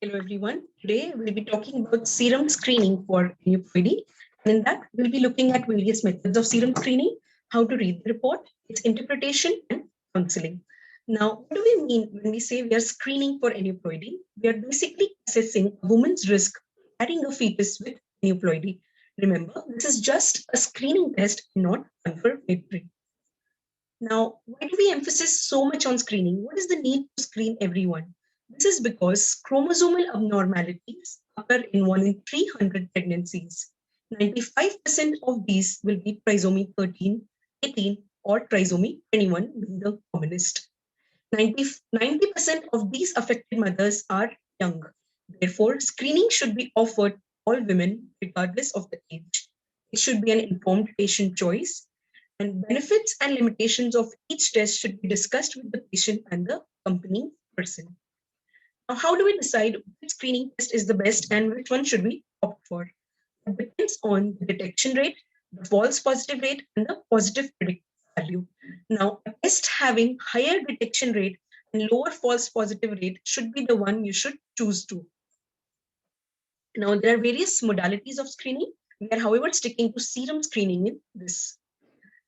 Hello everyone. Today we'll be talking about serum screening for aneuploidy. And in that, we'll be looking at various methods of serum screening, how to read the report, its interpretation, and counseling. Now, what do we mean when we say we are screening for aneuploidy? We are basically assessing a woman's risk of carrying a fetus with aneuploidy. Remember, this is just a screening test, not confirmatory. Now, why do we emphasize so much on screening? What is the need to screen everyone? This is because chromosomal abnormalities occur in 1 in 300 pregnancies. 95% of these will be trisomy 13, 18, or trisomy 21, being the commonest. 90% of these affected mothers are young. Therefore, screening should be offered to all women, regardless of the age. It should be an informed patient choice, and benefits and limitations of each test should be discussed with the patient and the accompanying person. Now, how do we decide which screening test is the best and which one should we opt for? It depends on the detection rate, the false positive rate, and the positive predictive value. Now, a test having higher detection rate and lower false positive rate should be the one you should choose to. Now, there are various modalities of screening. We are, however, sticking to serum screening in this.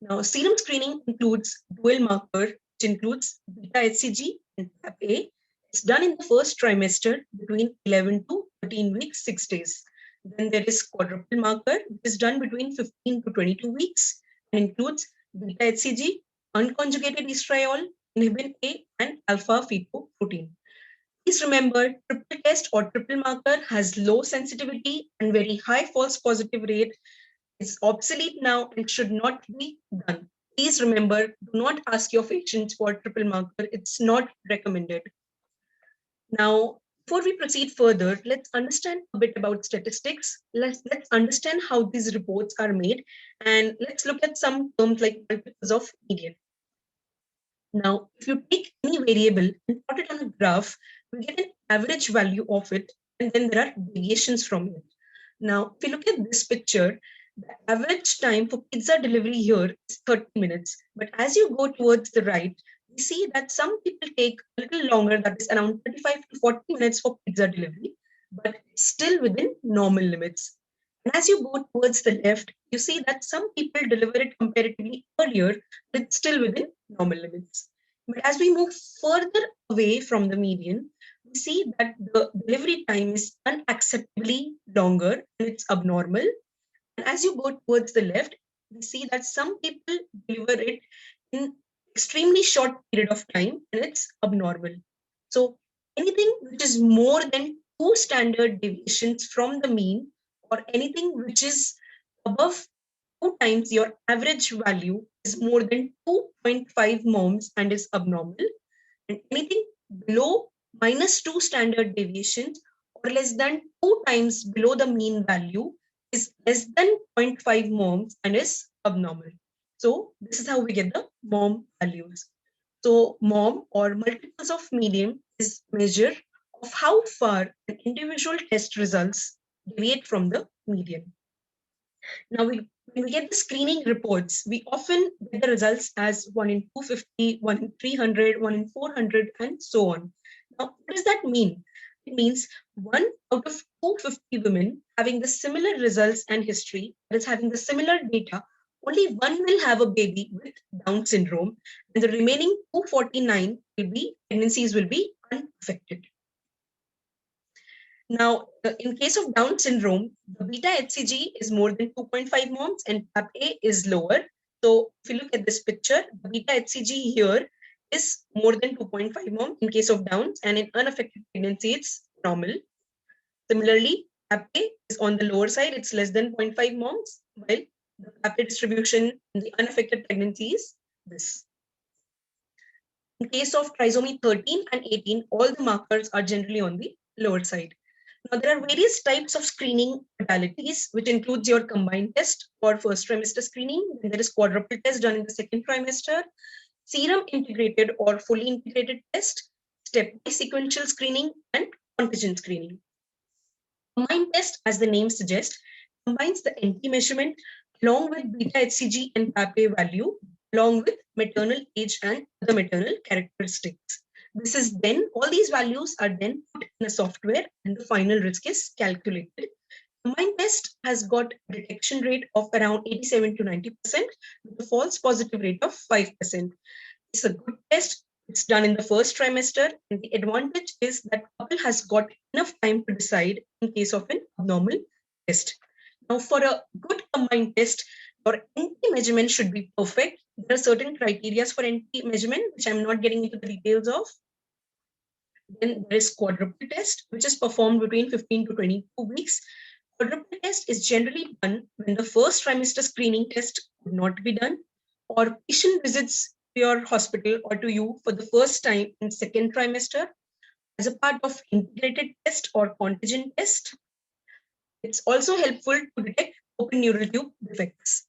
Now, serum screening includes dual marker, which includes beta HCG and TAP-A. It's done in the first trimester between 11 to 13 weeks, 6 days. Then there is quadruple marker, which is done between 15 to 22 weeks and includes beta HCG, unconjugated estriol, inhibin A, and alpha fetoprotein. Please remember, triple test or triple marker has low sensitivity and very high false positive rate. It's obsolete now and should not be done. Please remember, do not ask your patients for triple marker. It's not recommended. Now, before we proceed further, let's understand a bit about statistics. Let's understand how these reports are made, and let's look at some terms like multiples of median. Now, if you take any variable and plot it on a graph, we get an average value of it, and then there are deviations from it. Now, if you look at this picture, the average time for pizza delivery here is 30 minutes. But as you go towards the right, we see that some people take a little longer, that is around 35 to 40 minutes for pizza delivery, but still within normal limits. And as you go towards the left, you see that some people deliver it comparatively earlier, but it's still within normal limits. But as we move further away from the median, we see that the delivery time is unacceptably longer and it's abnormal. And as you go towards the left, we see that some people deliver it in extremely short period of time and it's abnormal. So anything which is more than 2 standard deviations from the mean, or anything which is above 2 times your average value, is more than 2.5 moms and is abnormal. And anything below -2 standard deviations or less than 2 times below the mean value is less than 0.5 moms and is abnormal. So this is how we get the mom values. So mom or multiples of median is measure of how far an individual test results deviate from the median. Now, when we get the screening reports, we often get the results as 1 in 250, 1 in 300, 1 in 400, and so on. Now, what does that mean? It means 1 out of 250 women having the similar results and history, that is having the similar data, only 1 will have a baby with Down syndrome, and the remaining 249 pregnancies will be unaffected. Now, in case of Down syndrome, the beta HCG is more than 2.5 moms and TAP-A is lower. So if you look at this picture, the beta HCG here is more than 2.5 moms in case of Downs, and in unaffected pregnancy, it's normal. Similarly, TAP-A is on the lower side, it's less than 0.5 moms, while the TAP-A distribution in the unaffected pregnancy is this. In case of trisomy 13 and 18, all the markers are generally on the lower side. Now, there are various types of screening modalities, which includes your combined test for first trimester screening. Then there is quadruple test done in the second trimester, serum integrated or fully integrated test, step-by sequential screening, and contingent screening. Combined test, as the name suggests, combines the NT measurement along with beta HCG and TAP-A value, along with maternal age and other maternal characteristics. This is then, all these values are then put in a software and the final risk is calculated. Combined test has got a detection rate of around 87 to 90% with a false positive rate of 5%. It's a good test. It's done in the first trimester. And the advantage is that couple has got enough time to decide in case of an abnormal test. Now, for a good combined test, your NT measurement should be perfect. There are certain criteria for NT measurement, which I'm not getting into the details of. Then there is quadruple test, which is performed between 15 to 22 weeks. Quadruple test is generally done when the first trimester screening test could not be done, or patient visits to your hospital or to you for the first time in second trimester as a part of integrated test or contingent test. It's also helpful to detect open neural tube defects.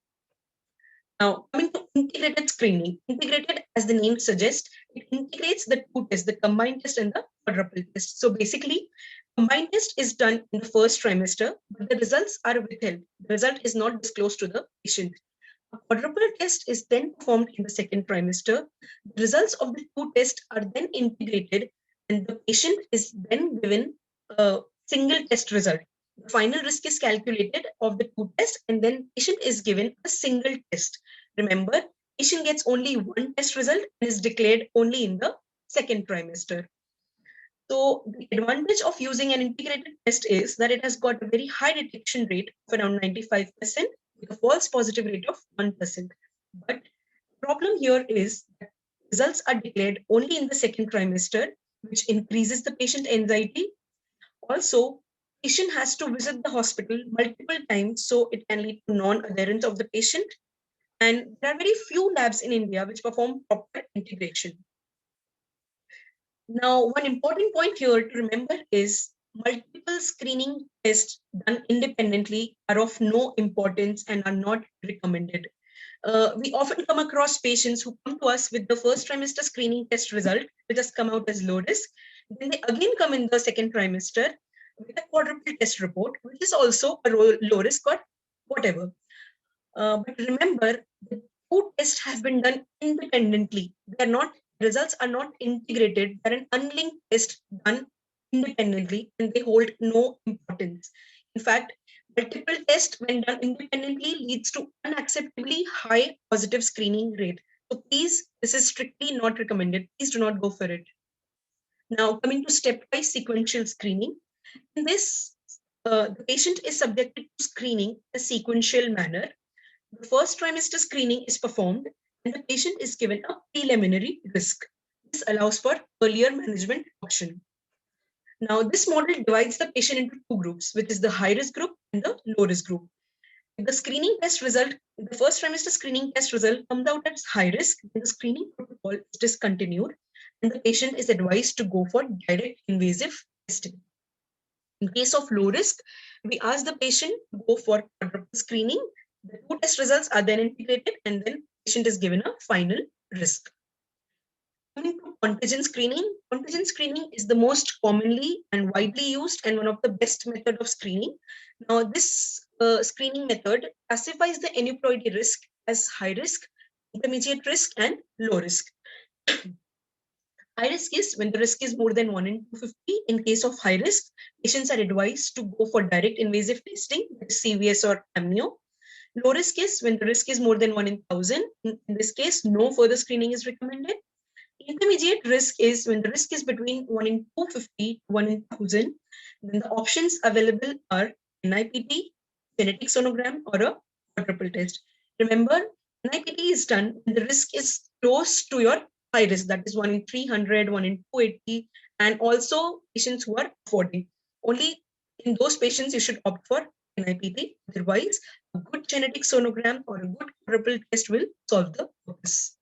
Now, coming to integrated screening. Integrated, as the name suggests, it integrates the two tests, the combined test and the quadruple test. So basically, combined test is done in the first trimester, but the results are withheld. The result is not disclosed to the patient. A quadruple test is then performed in the second trimester. The results of the two tests are then integrated, and the patient is then given a single test result. The final risk is calculated of the two tests, and then patient is given a single test. Remember, patient gets only one test result and is declared only in the second trimester. So the advantage of using an integrated test is that it has got a very high detection rate of around 95% with a false positive rate of 1%. But the problem here is that results are declared only in the second trimester, which increases the patient anxiety. Also, patient has to visit the hospital multiple times, so it can lead to non-adherence of the patient. And there are very few labs in India which perform proper integration. Now, one important point here to remember is multiple screening tests done independently are of no importance and are not recommended. We often come across patients who come to us with the first trimester screening test result, which has come out as low risk. Then they again come in the second trimester with a quadruple test report, which is also a low risk or whatever. But remember, the two tests have been done independently. They are not, results are not integrated. They're an unlinked test done independently, and they hold no importance. In fact, multiple tests when done independently leads to unacceptably high positive screening rate. So please, this is strictly not recommended. Please do not go for it. Now, coming to stepwise sequential screening. In this, the patient is subjected to screening in a sequential manner. The first trimester screening is performed and the patient is given a preliminary risk. This allows for earlier management option. Now, this model divides the patient into two groups, which is the high risk group and the low risk group. If the screening test result, the first trimester screening test result comes out as high risk, then the screening protocol is discontinued and the patient is advised to go for direct invasive testing. In case of low risk, we ask the patient to go for quadruple screening. The two test results are then integrated and then patient is given a final risk. Coming to contingent screening is the most commonly and widely used and one of the best method of screening. Now, this screening method classifies the aneuploidy risk as high risk, intermediate risk, and low risk. High risk is when the risk is more than 1 in 250. In case of high risk, patients are advised to go for direct invasive testing, that is CVS or amnio. Low risk is when the risk is more than 1 in 1,000. In this case, no further screening is recommended. Intermediate risk is when the risk is between 1 in 250 to 1 in 1,000. Then the options available are NIPT, genetic sonogram, or a quadruple test. Remember, NIPT is done when the risk is close to your high risk, that is 1 in 300, 1 in 280, and also patients who are affording. Only in those patients you should opt for NIPT. Otherwise, a good genetic sonogram or a good quadruple test will solve the purpose.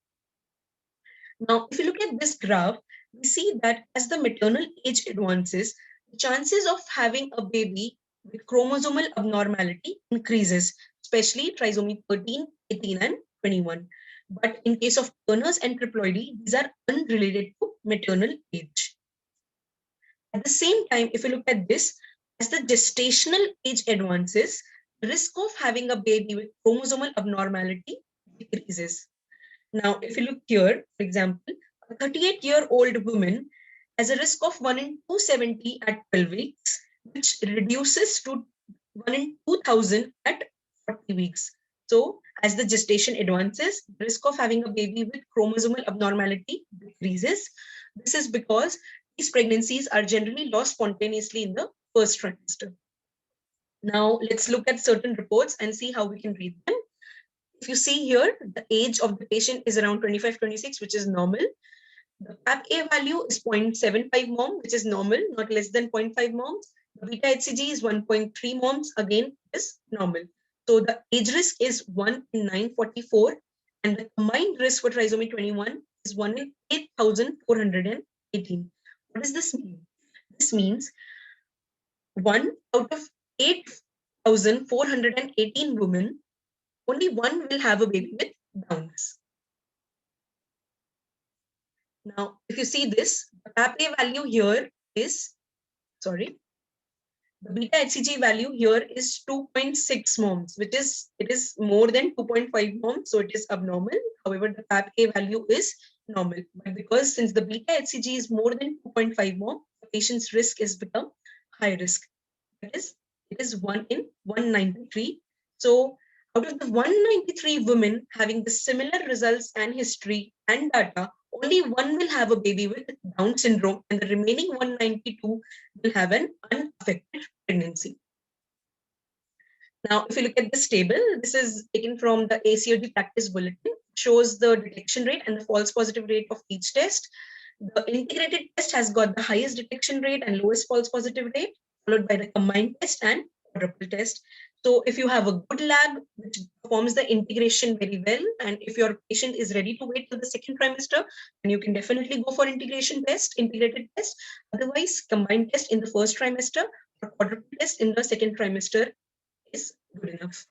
Now, if you look at this graph, we see that as the maternal age advances, the chances of having a baby with chromosomal abnormality increases, especially trisomy 13, 18, and 21. But in case of Turner's and triploidy, these are unrelated to maternal age. At the same time, if you look at this, as the gestational age advances, the risk of having a baby with chromosomal abnormality decreases. Now, if you look here, for example, A 38-year-old woman has a risk of 1 in 270 at 12 weeks, which reduces to 1 in 2000 at 40 weeks. So as the gestation advances, the risk of having a baby with chromosomal abnormality decreases. This is because these pregnancies are generally lost spontaneously in the first trimester. Now let's look at certain reports and see how we can read them. If you see here, the age of the patient is around 25-26, which is normal. The PAP-A value is 0.75 mom, which is normal, not less than 0.5 moms. The beta HCG is 1.3 moms, again, is normal. So the age risk is 1 in 944, and the combined risk for trisomy 21 is 1 in 8,418. What does this mean? This means 1 out of 8,418 women, only one will have a baby with Downs. Now, if you see this, the PAP-A value here is, the beta HCG value here is 2.6 moms, which is, it is more than 2.5 moms, so it is abnormal. However, the PAP-A value is normal. But because since the beta HCG is more than 2.5 mom, the patient's risk is become high risk. That is, it is 1 in 193. So out of the 193 women having the similar results and history and data, only one will have a baby with Down syndrome, and the remaining 192 will have an unaffected pregnancy. Now, if you look at this table, this is taken from the ACOG practice bulletin, shows the detection rate and the false positive rate of each test. The integrated test has got the highest detection rate and lowest false positive rate, followed by the combined test and quadruple test. So if you have a good lab which performs the integration very well, and if your patient is ready to wait till the second trimester, then you can definitely go for integrated test. Otherwise, combined test in the first trimester or quadruple test in the second trimester is good enough.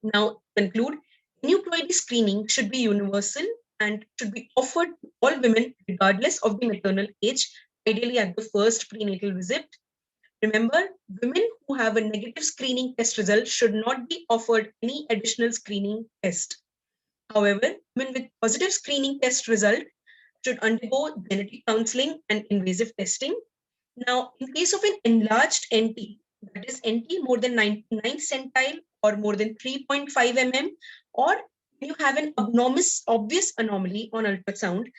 Now, to conclude, aneuploidy screening should be universal and should be offered to all women regardless of the maternal age, ideally at the first prenatal visit. Remember, women who have a negative screening test result should not be offered any additional screening test. However, women with positive screening test result should undergo genetic counseling and invasive testing. Now, in case of an enlarged NT, that is NT more than 99 centile or more than 3.5 mm, or when you have an obvious anomaly on ultrasound,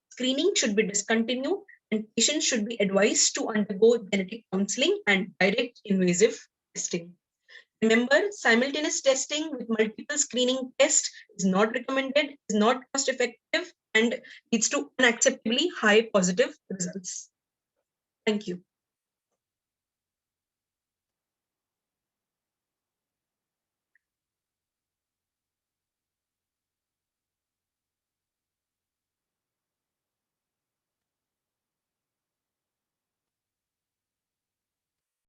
screening should be discontinued and patients should be advised to undergo genetic counseling and direct invasive testing. Remember, simultaneous testing with multiple screening tests is not recommended, is not cost effective, and leads to unacceptably high positive results. Thank you.